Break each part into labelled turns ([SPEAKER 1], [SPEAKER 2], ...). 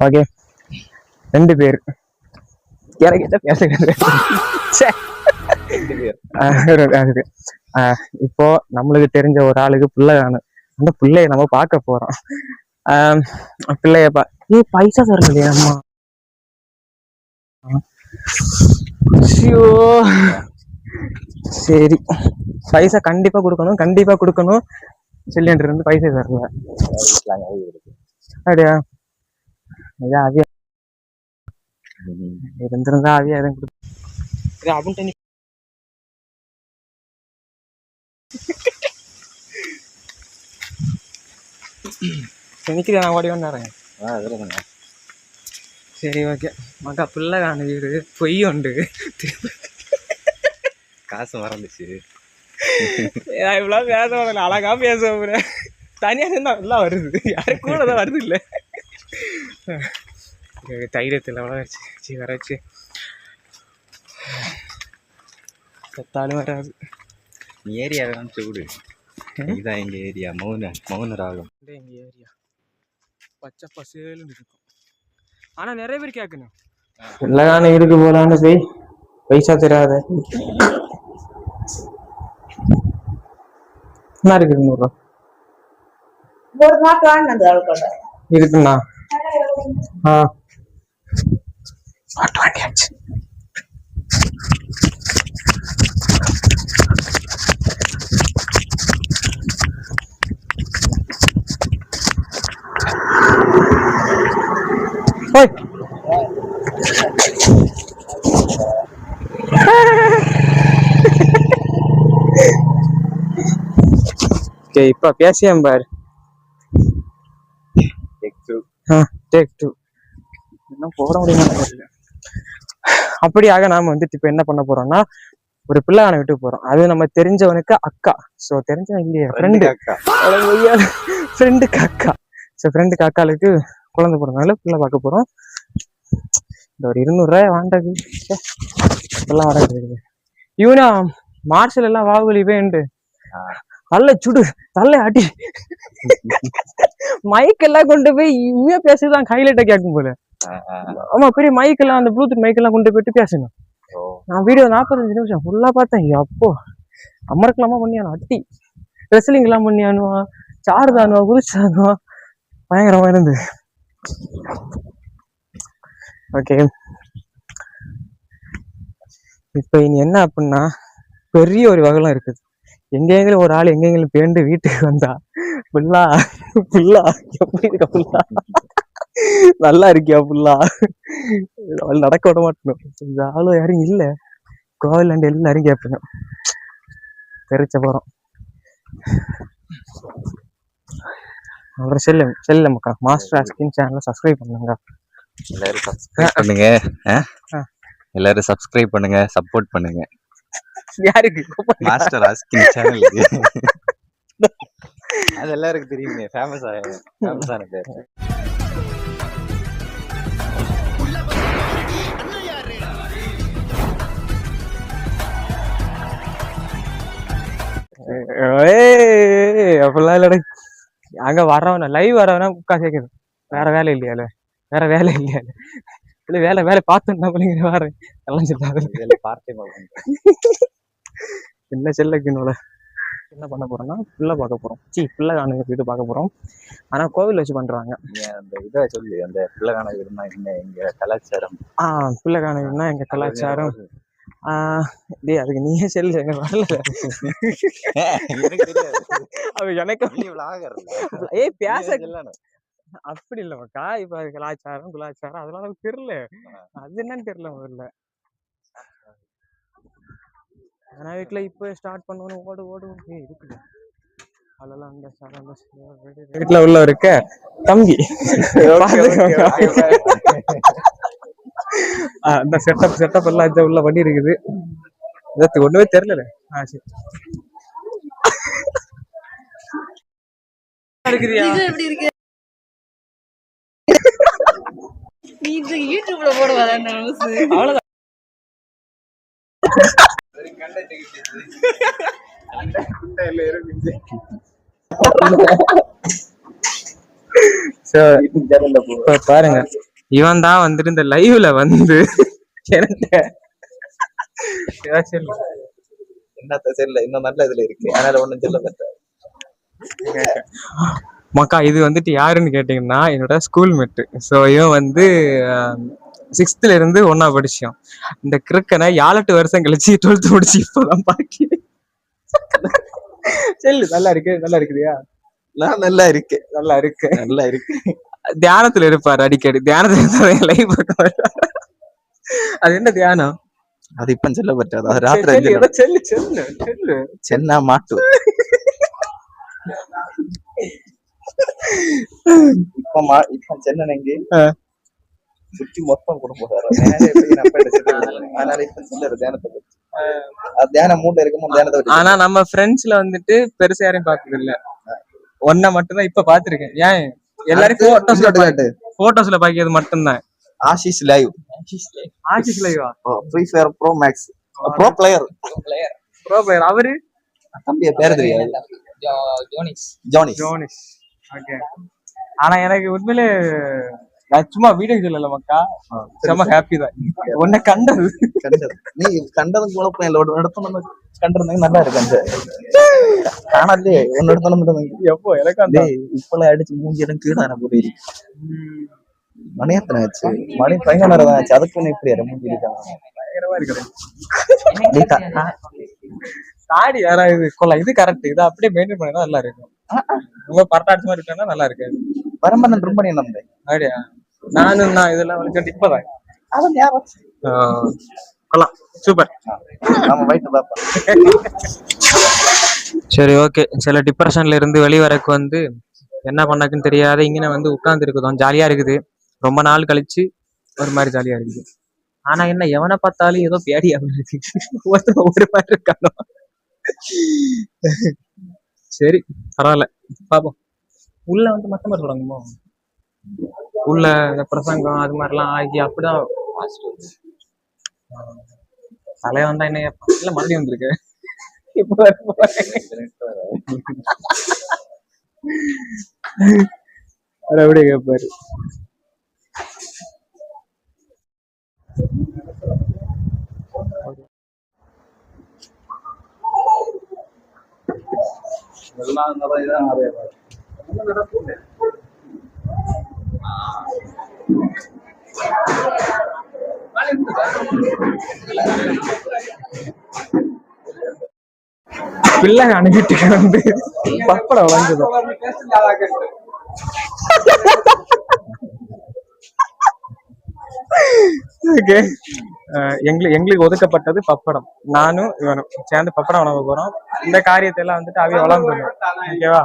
[SPEAKER 1] Okay 2 பேர் இப்போ நம்மளுக்கு தெரிஞ்ச ஒரு ஆளுக்கு பிள்ளை வேணும். அந்த பிள்ளைய நம்ம பார்க்க போறோம். பிள்ளைய பைசா தரணும் இல்லையா அம்மா? சரி, பைசா கண்டிப்பா கொடுக்கணும். சிலிண்டர் இருந்து பைசா தரல. அப்படியா? அவியா இருந்திருந்தா அவியா எதுவும் கொடுத்து நினைக்கிறேன். நான் ஓடி வந்தேன். சரி, ஓகே. மக்கா பிள்ளை காண வீடு பொய் உண்டு.
[SPEAKER 2] காசு மறந்துச்சு.
[SPEAKER 1] இவ்வளோ பேச வரல, அழகா பேச போறேன். தனியாக இருந்தால் நல்லா வருது, யாரும் கூட தான் வருது இல்லை. தைரியத்தில் அவ்வளோ வச்சு வர வச்சு செத்தாலும் வராது.
[SPEAKER 2] ஏரியா வேணும் சூடு. இதுதான் எங்கள் ஏரியா. மௌன ராகம்.
[SPEAKER 1] எங்கள் ஏரியா பச்சை பசேலுன்னு இருக்கும். ஆனால் நிறைய பேர் கேட்கணும், இல்லைதானே இருக்கு போலான்னு போய் பைசா தராத. என்ன இருக்குது 100 ரூபா இருக்குண்ணா. வாங்கியாச்சு. இப்ப பேசியம் பாரு. டேக் 2 இன்னும் போட முடியுமா? அப்படியாக நாம வந்துட்டு இப்ப என்ன பண்ண போறோம்னா, ஒரு பிள்ளையான விட்டு போறோம். அது நம்ம தெரிஞ்சவனுக்கு அக்கா. சோ தெரிஞ்சவன் இல்லையா, ஃப்ரெண்டுக்கு அக்கா. ஸோ ஃப்ரெண்டுக்கு அக்காளுக்கு குழந்தை பிறந்தனால பிள்ளை பார்க்க போறோம். இந்த ஒரு 200 ரூபாய் வாண்டது எல்லாம் வர. இவனா மார்ஷல் எல்லாம் வாகுலி வேண்டு நல்ல சுடு நல்ல அடி மைக்கெல்லாம் கொண்டு போய் இவன் பேசுதான் ஹைலைட்டா கேட்கும் போல. ஆமா, பெரிய மைக்கெல்லாம் அந்த ப்ளூடூத் மைக்கெல்லாம் கொண்டு போயிட்டு பேசணும். நான் வீடியோ 45 நிமிஷம் ஃபுல்லா பார்த்தேன். அப்போ அமர்க்கலாமா பண்ணியானு, அட்டி ரெஸ்லிங் எல்லாம் பண்ணியானுவா, சாருதானுவா, குதிச்சானுவா, பயங்கரமா இருந்து. ஓகே, இப்ப இனி என்ன அப்படின்னா, பெரிய ஒரு வகைலாம் இருக்குது. எங்கெங்களும் ஒரு ஆள் எங்கெங்களும் பேண்டு வீட்டுக்கு வந்தா, புல்லா புல்லா எப்படி இருக்க, புல்லா நல்லா இருக்கியா, புல்லா அவள் நடக்க விட மாட்டணும். இந்த ஆளும் யாரும் இல்ல, கோவில் அண்டு எல்லாரும் கேட்பேன். தெரிச்ச போறோம். அப்புறம் செல்ல மக்கா மாஸ்டர் ஆஸ்கின் சேனலை சப்ஸ்கிரைப் பண்ணுங்க.
[SPEAKER 2] எல்லாரும் சப்ஸ்கிரைப் பண்ணுங்க, சப்போர்ட் பண்ணுங்க.
[SPEAKER 1] யாருக்கு?
[SPEAKER 2] மாஸ்டர் ஆஸ்கின் சேனலுக்கு. அது எல்லாருக்கும் தெரியுமே, ஃபேமஸான பேர்.
[SPEAKER 1] அப்படிலாம் இல்ல. அங்க வரவன லைவ் வரவனா உட்கா சேர்க்குது. வேற வேலை இல்லையால, இல்ல வேலை பார்த்துன்னா பிள்ளைங்க வேற எல்லாம் என்ன செல்லக்கினோல என்ன பண்ண போறோம்னா, பிள்ளை பார்க்க போறோம். பிள்ளை காண வீடு பார்க்க போறோம். ஆனா கோவில் வச்சு பண்றாங்க.
[SPEAKER 2] அந்த இதை சொல்லி, அந்த பிள்ளை காண வீடுனா என்ன எங்க கலாச்சாரம்.
[SPEAKER 1] பிள்ளை காண வீடுனா எங்க கலாச்சாரம். அதுக்கு நீயே செல்லு, எனக்கு வரல. அது எனக்கு பேச அப்படி இல்லைக்கா. இப்ப கலாச்சாரம் அதெல்லாம் நமக்கு தெரியல. அது என்னன்னு தெரியல முதல்ல. ஆனா வீட்டுல இப்ப ஸ்டார்ட் பண்ணணும். ஓடு இருக்குது அதெல்லாம். அந்த வீட்டுல உள்ள இருக்க தம்பி அந்த செட்டப் எல்லாம் உள்ள வண்டி இருக்குது. ஒண்ணுமே தெரியல. சரி
[SPEAKER 3] யூடியூப்ல போடுவாங்க.
[SPEAKER 1] அவ்வளவுதான். பாருங்க, இவன் தான் வந்துட்டு இந்த லைவ்ல வந்து எனக்கு ஏதாச்சும்
[SPEAKER 2] என்னத்த தெரியல, இன்னும் நல்ல இதுல இருக்கு, அதனால ஒண்ணும் சொல்ல மாட்டேன்.
[SPEAKER 1] மக்கா இது வந்துட்டு யாருன்னு கேட்டீங்கன்னா என்னோட ஸ்கூல் மேட்டு. ஸோ இவன் வந்து 6th இருந்து ஒன்னா படிச்சோம். இந்த கிறுக்கனை 7-8 வருஷம் கழிச்சு 12th முடிச்சு இப்பதான் பாக்கி. செல்லு நல்லா இருக்கு, நல்லா இருக்குதியா?
[SPEAKER 2] நான் நல்லா இருக்கேன்,
[SPEAKER 1] நல்லா இருக்கு.
[SPEAKER 2] நல்லா இருக்கு.
[SPEAKER 1] தியானத்துல இருப்பாரு அடிக்கடி. தியானத்துல லைவ் அது என்ன தியானம்?
[SPEAKER 2] அது இப்ப சொல்ல பറ്റാது, அது ராத்திரி
[SPEAKER 1] செல்லு செல்லு செல்லு
[SPEAKER 2] சென்னா மாட்டு. இப்ப சென்னங்க சுற்றி மொத்தம் குடும்பம். அதனால இப்ப சொல்லுற தியானத்தை பத்தி. தியானம் மூட்டை இருக்கும் தியானத்தை.
[SPEAKER 1] ஆனா நம்ம ஃப்ரெண்ட்ஸ்ல வந்துட்டு பெருசா யாரையும் பார்த்தது இல்ல. ஒன்ன மட்டும்தான் இப்ப பாத்துருக்கேன். ஏன் எல்லாரும் போட்டோஸ்ல பாக்கியது மட்டும்தான்.
[SPEAKER 2] ஆஷிஷ் லைவ்.
[SPEAKER 1] ஆஷிஷ் லைவா?
[SPEAKER 2] Free Fire pro max pro player.
[SPEAKER 1] அவரு
[SPEAKER 2] தம்பிய பேர் தெரியாது. ஜோனிஸ்.
[SPEAKER 1] ஓகே. ஆனா எனக்கு உண்மையிலே நான் சும்மா வீடியோ சொல்லல மக்கா, செம ஹாப்பி தான். உன்னை கண்டது
[SPEAKER 2] நீ கண்டதும் குழப்பம் இல்லை. இடத்துல கண்டிருந்தாங்க நல்லா இருக்கு. அந்த காணாதே ஒன்னு இடத்துல மட்டும்
[SPEAKER 1] எப்போ எனக்கு அந்த
[SPEAKER 2] இப்பெல்லாம் அடிச்சு மூஞ்சி இடம் கீழான போது மணி எத்தனை ஆச்சு? மணி 11:30 தான் ஆச்சு. அதுக்கு இப்படி மூஞ்சி
[SPEAKER 1] பயங்கரமா இருக்கு. தாடி யாராவது கொள்ளலாம். இது கரெக்ட். இதை அப்படியே மெயின்டைன் பண்ணா நல்லா இருக்கும். ரொம்ப பரட்டாட்சி மாதிரி இருக்கா நல்லா இருக்காது.
[SPEAKER 2] பரம்பரன் ரொம்ப நம்புறேன்.
[SPEAKER 1] அப்படியா? நான் இதெல்லாம் வச்சுட்டு இப்பதான் கொள்ளலாம். சூப்பர். சரி ஓகே. சில டிப்ரெஷன்ல இருந்து வெளிவரக்கு வந்து என்ன பண்ணக்குன்னு தெரியாத இங்கே வந்து உட்கார்ந்து இருக்குதோம். ஜாலியா இருக்குது. ரொம்ப நாள் கழிச்சு ஒரு மாதிரி ஜாலியா இருக்குது. ஆனா என்ன எவனை பார்த்தாலும் ஏதோ பேடியா இருக்கு. ஒரு மாதிரி இருக்கானோ. சரி பரவாயில்ல பாப்போம். உள்ள வந்து மத்த மாதிரி தொடங்குமோ, உள்ள இந்த பிரசங்கம் அது மாதிரிலாம் ஆகி அப்படிதான் தலைய வந்தா என்ன இல்ல மறுபடியும் வந்திருக்கு. எப்படி கேட்பாரு. பிள்ளை அனுப்பிட்டு வந்து பப்படம் வளர்ந்தது. ஓகே. எங்களுக்கு ஒதுக்கப்பட்டது பப்படம். நானும் இவனும் சேர்ந்து பப்படம் வளர்க்க போறோம். இந்த காரியத்தை எல்லாம் வந்துட்டு அவைய வளர்ந்துடும். ஓகேவா?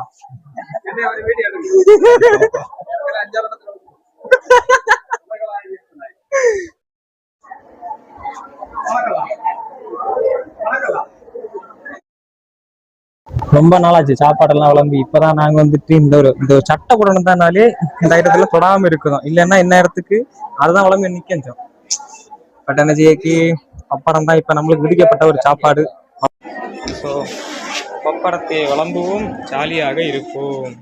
[SPEAKER 1] ரொம்ப நாளாச்சு சாப்பாடெல்லாம் வளர்ந்து. இப்பதான் நாங்க வந்துட்டு இந்த ஒரு சட்டை போடணும் தானாலே இந்த ஐட்டத்துல தொடாம இருக்குதோம். இல்லைன்னா இந்நேரத்துக்கு அதுதான் வளர்ந்து நிக்கஞ்சோம். பட் எனர்ஜிக்கு பப்படம் தான் இப்ப நம்மளுக்கு விதிக்கப்பட்ட ஒரு சாப்பாடு. ஸோ பப்படத்தை வளம்புவோம், ஜாலியாக இருப்போம்.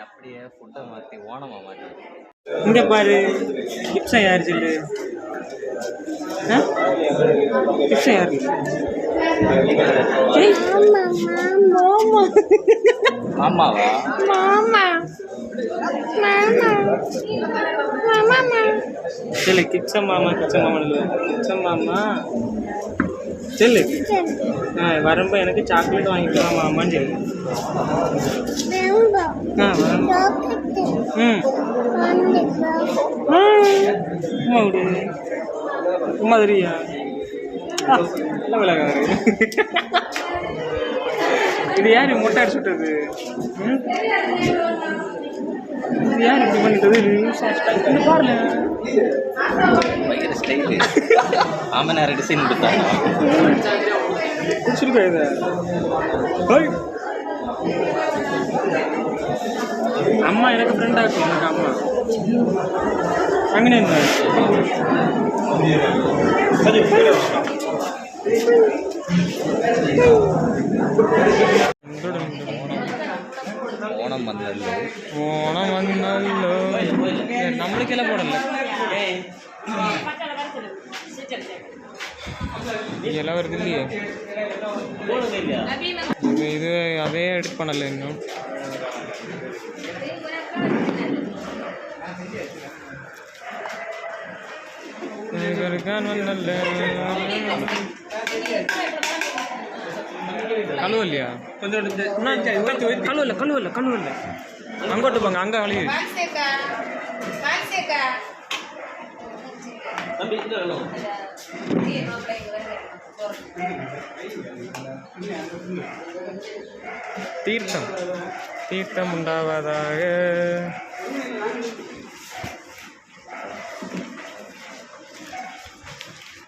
[SPEAKER 2] அப்படியே ஃபுட்டை மாற்றி ஓனமா மாற்றி
[SPEAKER 1] இங்க பாரு. கிப்ஸா யாரு சொல்லு? கிப்ஸா யாரு?
[SPEAKER 2] மாமாவா?
[SPEAKER 1] சொல்லு கிப்ஸா மாமா. கிப்ஸா மாமா. கிப்ஸா மாமா. சொல்லு. வரும்போது எனக்கு சாக்லேட் வாங்கிக்கலாம் அம்மான்னு சொல்லு. சும்மா விடு. சும்மா தெரியா நல்ல விலகாரு. இது யாரு மொட்டை அடிச்சு விட்டது? இது யார் இப்படி பண்ணிட்டது? பாருல
[SPEAKER 2] பயங்கர ஸ்டைலு. ஆமனார டிசைன் கொடுத்தாங்க.
[SPEAKER 1] பிடிச்சிருக்கா இதை? அம்மா எனக்கு ஃப்ரெண்டாக இருக்கும். எனக்கு அம்மா அங்கே
[SPEAKER 2] ஓணம் வந்தல்லோ.
[SPEAKER 1] ஓணம் வந்தல்லோ. நம்மளுக்கெல்லாம் போடல. எல்லாம் வருது இல்லையே. இது அதே எடிட் பண்ணல இன்னும். கழுவலையா? கொஞ்சம் கழுவல. அங்கோட்டு போங்க, அங்கே கழுவி. தீர்த்தம் உண்டாவதாக.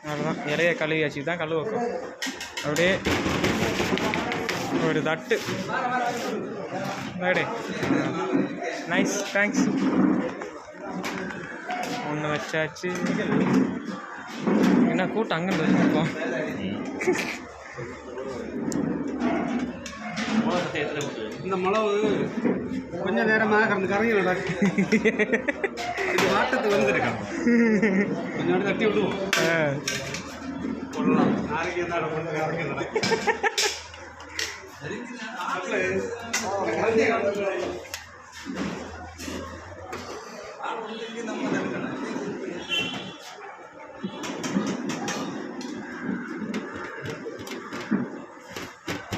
[SPEAKER 1] அவ்வளோதான், இலைய கழுவி வச்சு தான் கழுவு வைக்கும். அப்படியே ஒரு தட்டு. அப்படியே நைஸ், தேங்க்ஸ். ஒன்று வச்சாச்சு. என்ன கூட்டம் அங்கே வச்சுருக்கோம்.
[SPEAKER 4] இந்த மிளகு கொஞ்சம் நேரமாக கறங்கி நடக்கு. இது வாட்டத்துக்கு வந்துருக்கான். கொஞ்சம் தட்டி விடுவோம். சொல்லலாம் நாளைக்கு என்ன கறங்கி நடக்கு.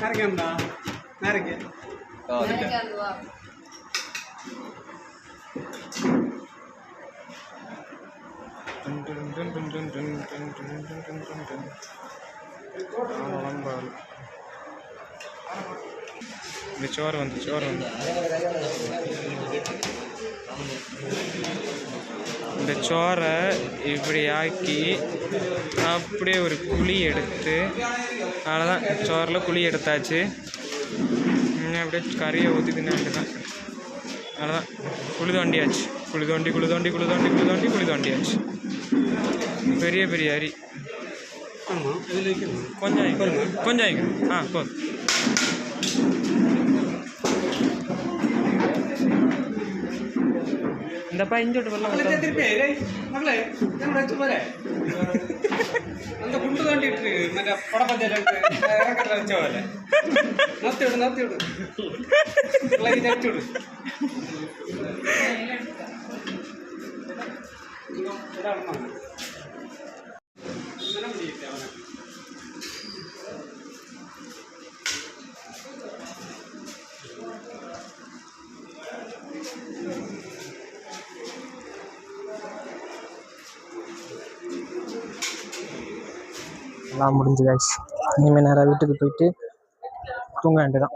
[SPEAKER 4] கரைக்கா நேரக்கு
[SPEAKER 1] ചോറ് വന്നു. இந்த சோறை இப்படி ஆக்கி அப்படியே ஒரு குழி எடுத்து, அவ்வளோதான், சோறில் குழி எடுத்தாச்சு. அப்படியே கறியை ஊற்றி தின்ன வேண்டியதான். அவ்வளோதான், குழி தோண்டியாச்சு. குழி தோண்டியாச்சு. பெரிய பெரிய அரி. கொஞ்சம் ஆகிக்கணும். போதும். இந்தப்பா இஞ்சோட்டு வரலாம்.
[SPEAKER 4] மகளே அந்த குண்டு தாண்டிட்டு மറ്റേ പടപ്പഞ്ചായത്ത് ഇറക്കത്തിൽ വെച്ച പോലെ നിർത്തിവിട് ചടിച്ചുവിട്.
[SPEAKER 1] எல்லாம் முடிஞ்சு காய்ச்சி. இனிமேல் நேராக வீட்டுக்கு போயிட்டு தூங்க வேண்டியதான்.